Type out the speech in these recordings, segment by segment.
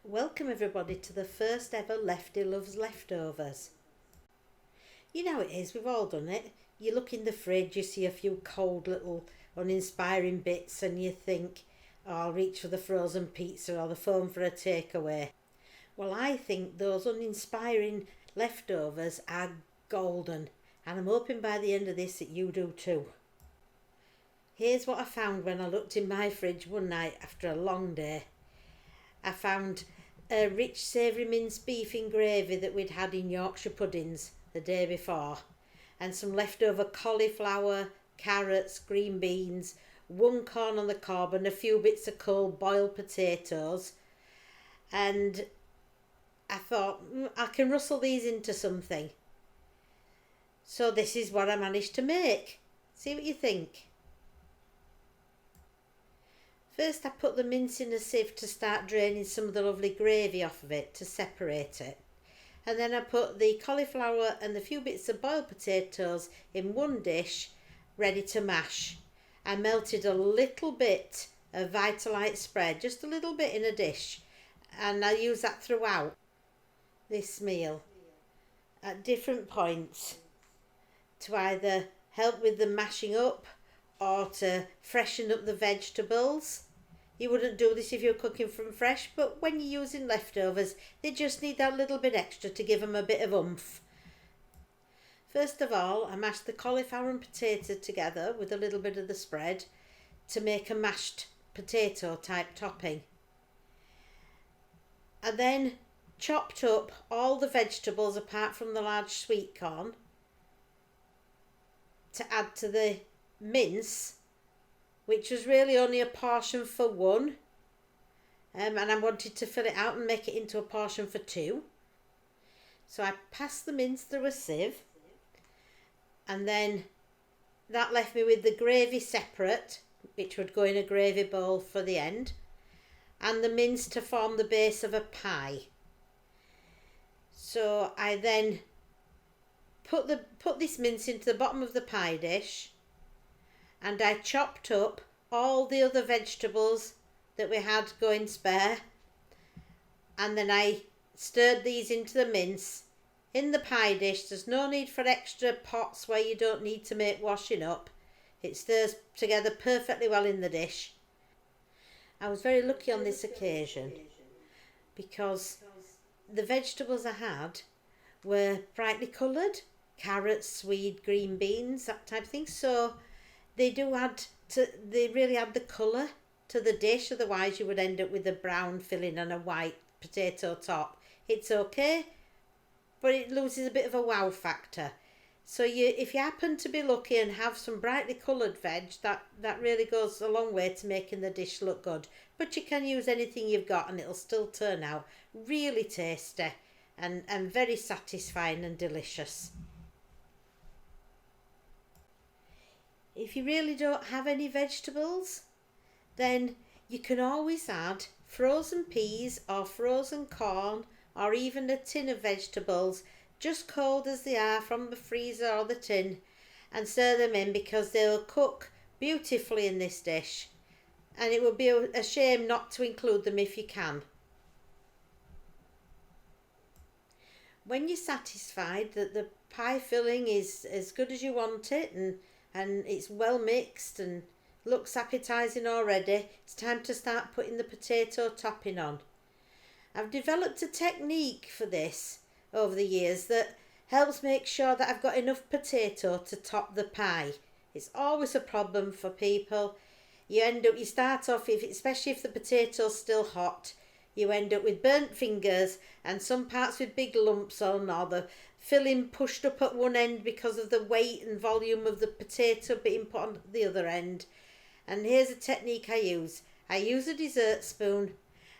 Welcome everybody to the first ever Lefty Loves Leftovers. You know it is, we've all done it. You look in the fridge, you see a few cold little uninspiring bits and you think, oh, I'll reach for the frozen pizza or the phone for a takeaway. Well, I think those uninspiring leftovers are golden, and I'm hoping by the end of this that you do too. Here's what I found when I looked in my fridge one night after a long day. I found a rich savoury minced beef in gravy that we'd had in Yorkshire puddings the day before, and some leftover cauliflower, carrots, green beans, one corn on the cob and a few bits of cold boiled potatoes. And I thought, I can rustle these into something. So this is what I managed to make. See what you think. First I put the mince in a sieve to start draining some of the lovely gravy off of it to separate it. And then I put the cauliflower and the few bits of boiled potatoes in one dish ready to mash. I melted a little bit of Vitalite spread, just a little bit in a dish, and I use that throughout this meal at different points to either help with the mashing up or to freshen up the vegetables. You wouldn't do this if you're cooking from fresh, but when you're using leftovers, they just need that little bit extra to give them a bit of oomph. First of all, I mashed the cauliflower and potato together with a little bit of the spread to make a mashed potato type topping. I then chopped up all the vegetables apart from the large sweet corn to add to the mince, which was really only a portion for one, and I wanted to fill it out and make it into a portion for two. So I passed the mince through a sieve, and then that left me with the gravy separate, which would go in a gravy bowl for the end, and the mince to form the base of a pie. So I then put this mince into the bottom of the pie dish, and I chopped up all the other vegetables that we had going spare, and then I stirred these into the mince in the pie dish. There's no need for extra pots where you don't need to make washing up. It stirs together perfectly well in the dish. I was very lucky on this occasion because the vegetables I had were brightly coloured, carrots, swede, green beans, that type of thing, so they really add the colour to the dish. Otherwise you would end up with a brown filling and a white potato top. It's okay, but it loses a bit of a wow factor. So if you happen to be lucky and have some brightly coloured veg, that really goes a long way to making the dish look good. But you can use anything you've got and it'll still turn out really tasty and very satisfying and delicious. If you really don't have any vegetables, then you can always add frozen peas or frozen corn or even a tin of vegetables, just cold as they are from the freezer or the tin, and stir them in because they'll cook beautifully in this dish, and it would be a shame not to include them if you can. When you're satisfied that the pie filling is as good as you want it and it's well mixed and looks appetising already, it's time to start putting the potato topping on. I've developed a technique for this over the years that helps make sure that I've got enough potato to top the pie. It's always a problem for people. You start off, especially if the potato's still hot, you end up with burnt fingers and some parts with big lumps on, or the filling pushed up at one end because of the weight and volume of the potato being put on the other end. And here's a technique I use. I use a dessert spoon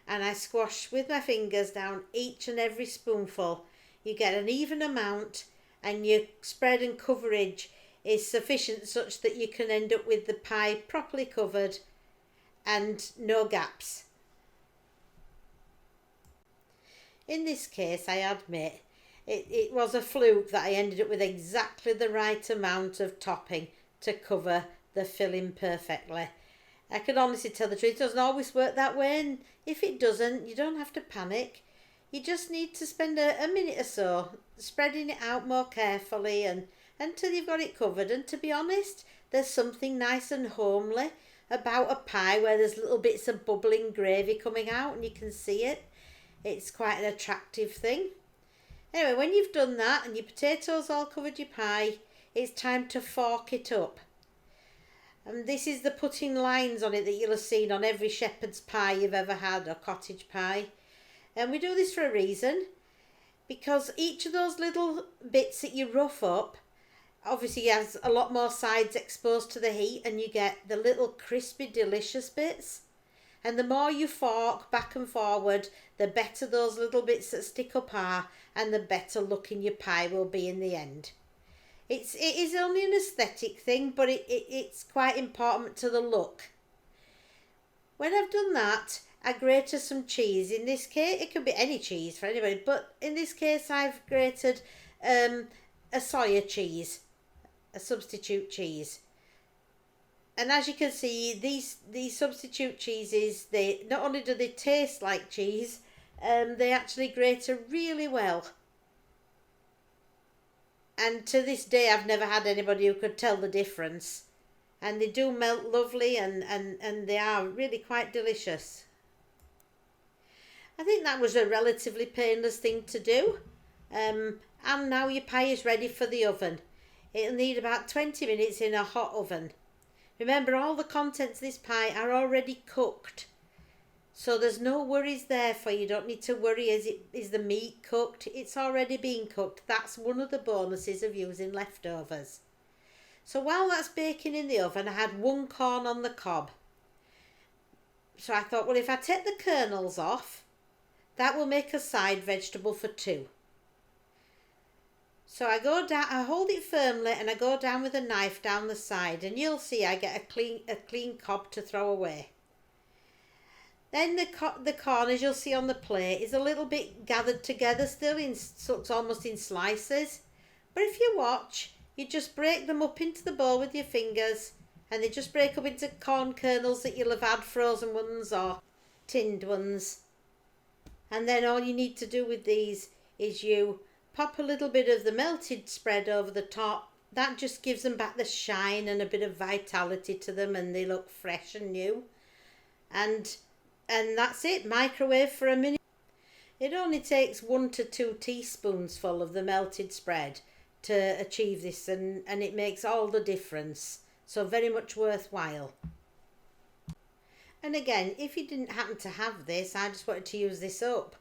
and I squash with my fingers down each and every spoonful. You get an even amount and your spread and coverage is sufficient such that you can end up with the pie properly covered and no gaps. In this case, I admit, it was a fluke that I ended up with exactly the right amount of topping to cover the filling perfectly. I can honestly tell the truth, it doesn't always work that way, and if it doesn't, you don't have to panic. You just need to spend a minute or so spreading it out more carefully and until you've got it covered. And to be honest, there's something nice and homely about a pie where there's little bits of bubbling gravy coming out and you can see it. It's quite an attractive thing. Anyway, when you've done that and your potatoes all covered your pie, it's time to fork it up. And this is the putting lines on it that you'll have seen on every shepherd's pie you've ever had, or cottage pie. And we do this for a reason, because each of those little bits that you rough up obviously has a lot more sides exposed to the heat, and you get the little crispy delicious bits. And the more you fork back and forward, the better those little bits that stick up are, and the better looking your pie will be in the end. It is only an aesthetic thing, but it's quite important to the look. When I've done that, I grated some cheese. In this case, it could be any cheese for anybody, but in this case I've grated a soya cheese, a substitute cheese. And as you can see, these substitute cheeses, they not only do they taste like cheese, they actually grate really well. And to this day, I've never had anybody who could tell the difference. And they do melt lovely, and they are really quite delicious. I think that was a relatively painless thing to do. And now your pie is ready for the oven. It'll need about 20 minutes in a hot oven. Remember, all the contents of this pie are already cooked. So there's no worries there for you. You don't need to worry, is the meat cooked? It's already been cooked. That's one of the bonuses of using leftovers. So while that's baking in the oven, I had one corn on the cob. So I thought, well, if I take the kernels off, that will make a side vegetable for two. So I go down, I hold it firmly and I go down with a knife down the side, and you'll see I get a clean cob to throw away. Then the corn, as you'll see on the plate, is a little bit gathered together still, so it's almost in slices. But if you watch, you just break them up into the bowl with your fingers, and they just break up into corn kernels that you'll have had, frozen ones or tinned ones. And then all you need to do with these is you pop a little bit of the melted spread over the top. That just gives them back the shine and a bit of vitality to them, and they look fresh and new. And that's it. Microwave for a minute. It only takes 1 to 2 teaspoons full of the melted spread to achieve this, and it makes all the difference. So very much worthwhile. And again, if you didn't happen to have this, I just wanted to use this up.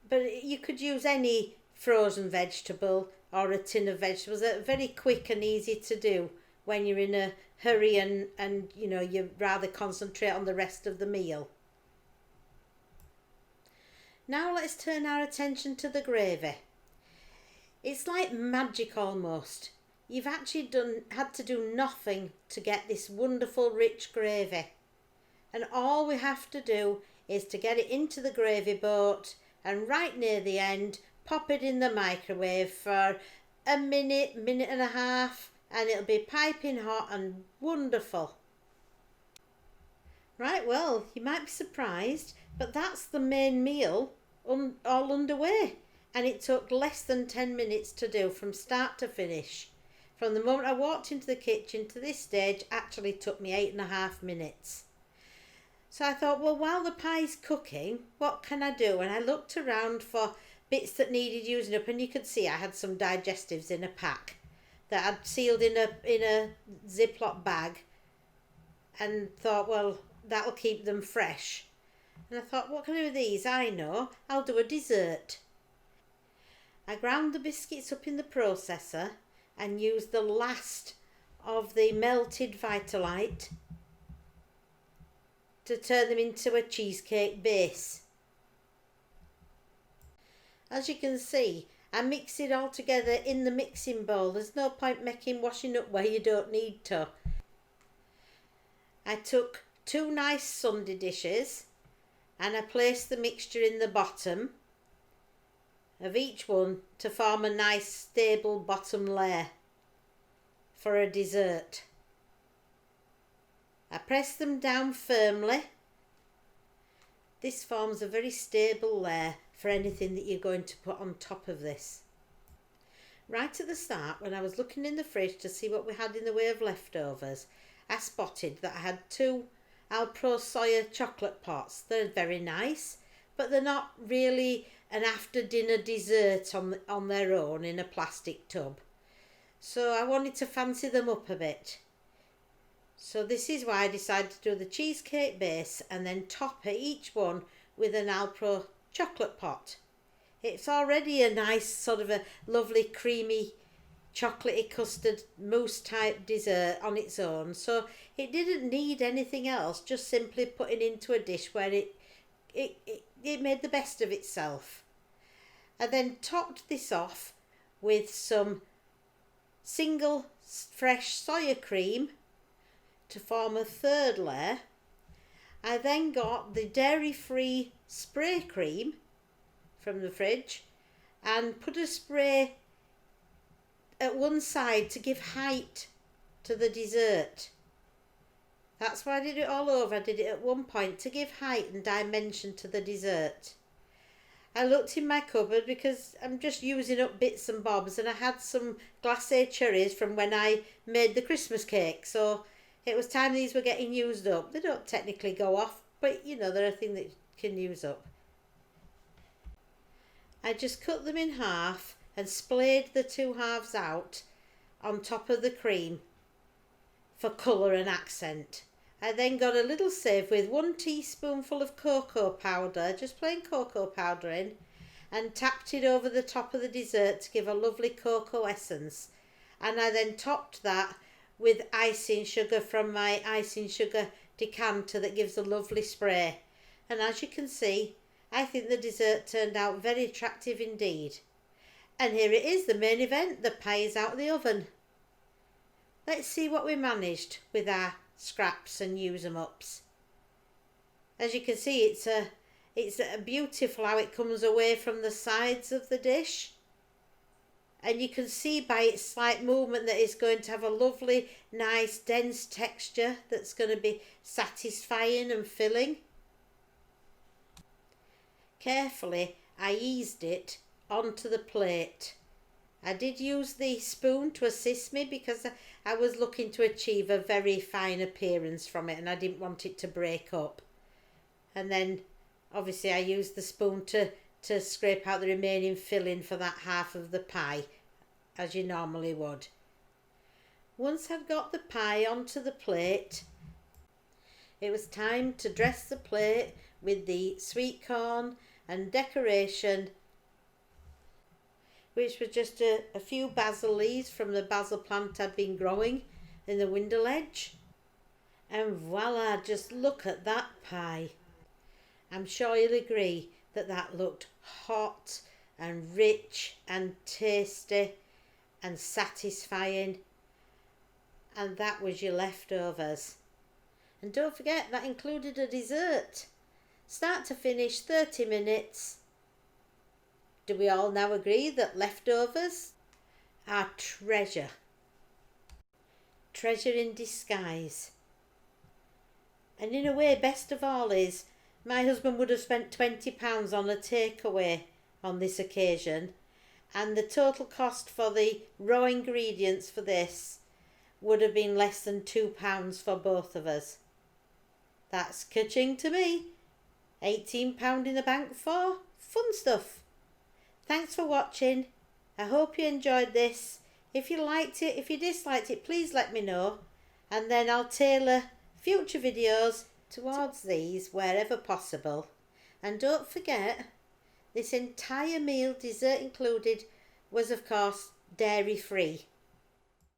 But you could use any frozen vegetable or a tin of vegetables. They're very quick and easy to do when you're in a hurry and you know, you rather concentrate on the rest of the meal. Now let's turn our attention to the gravy. It's like magic almost. You've actually had to do nothing to get this wonderful rich gravy. And all we have to do is to get it into the gravy boat, and right near the end, pop it in the microwave for a minute and a half, and it'll be piping hot and wonderful. Right, well, you might be surprised, but that's the main meal all underway. And it took less than 10 minutes to do from start to finish. From the moment I walked into the kitchen to this stage actually took me 8.5 minutes. So I thought, well, while the pie's cooking, what can I do? And I looked around for bits that needed using up, and you could see I had some digestives in a pack that I'd sealed in a Ziploc bag, and thought, well, that'll keep them fresh. And I thought, what can I do with these? I know, I'll do a dessert. I ground the biscuits up in the processor and used the last of the melted Vitalite to turn them into a cheesecake base. As you can see, I mix it all together in the mixing bowl. There's no point making washing up where you don't need to. I took 2 nice sundae dishes and I placed the mixture in the bottom of each one to form a nice stable bottom layer for a dessert. I press them down firmly. This forms a very stable layer for anything that you're going to put on top of this. Right at the start, when I was looking in the fridge to see what we had in the way of leftovers, I spotted that I had 2 Alpro Soya chocolate pots. They're very nice, but they're not really an after dinner dessert on their own in a plastic tub. So I wanted to fancy them up a bit. So this is why I decided to do the cheesecake base and then top each one with an Alpro chocolate pot. It's already a nice sort of a lovely creamy chocolatey custard mousse type dessert on its own, so it didn't need anything else, just simply putting into a dish where it made the best of itself. I then topped this off with some single fresh soya cream to form a third layer. I then got the dairy-free spray cream from the fridge and put a spray at one side to give height to the dessert. That's why I did it all over. I did it at one point to give height and dimension to the dessert. I looked in my cupboard because I'm just using up bits and bobs, and I had some glacé cherries from when I made the Christmas cake, so it was time these were getting used up. They don't technically go off, but you know, they're a thing that you can use up. I just cut them in half and splayed the 2 halves out on top of the cream for colour and accent. I then got a little sieve with 1 teaspoonful of cocoa powder, just plain cocoa powder in, and tapped it over the top of the dessert to give a lovely cocoa essence. And I then topped that with icing sugar from my icing sugar decanter that gives a lovely spray. And as you can see, I think the dessert turned out very attractive indeed. And here it is, the main event. The pie is out of the oven. Let's see what we managed with our scraps and use 'em ups. As you can see, it's a beautiful how it comes away from the sides of the dish. And you can see by its slight movement that it's going to have a lovely, nice, dense texture that's going to be satisfying and filling. Carefully, I eased it onto the plate. I did use the spoon to assist me because I was looking to achieve a very fine appearance from it and I didn't want it to break up. And then obviously I used the spoon to scrape out the remaining filling for that half of the pie, as you normally would. Once I'd got the pie onto the plate, it was time to dress the plate with the sweet corn and decoration, which was just a few basil leaves from the basil plant I'd been growing in the window ledge. And voila, just look at that pie. I'm sure you'll agree that that looked hot and rich and tasty and satisfying. And that was your leftovers. And don't forget, that included a dessert. Start to finish, 30 minutes. Do we all now agree that leftovers are treasure? Treasure in disguise. And in a way, best of all is, my husband would have spent £20 on a takeaway on this occasion, and the total cost for the raw ingredients for this would have been less than £2 for both of us. That's ka-ching to me. £18 in the bank for fun stuff. Thanks for watching. I hope you enjoyed this. If you liked it, if you disliked it, please let me know, and then I'll tailor future videos towards these wherever possible. And don't forget, this entire meal, dessert included, was of course dairy free.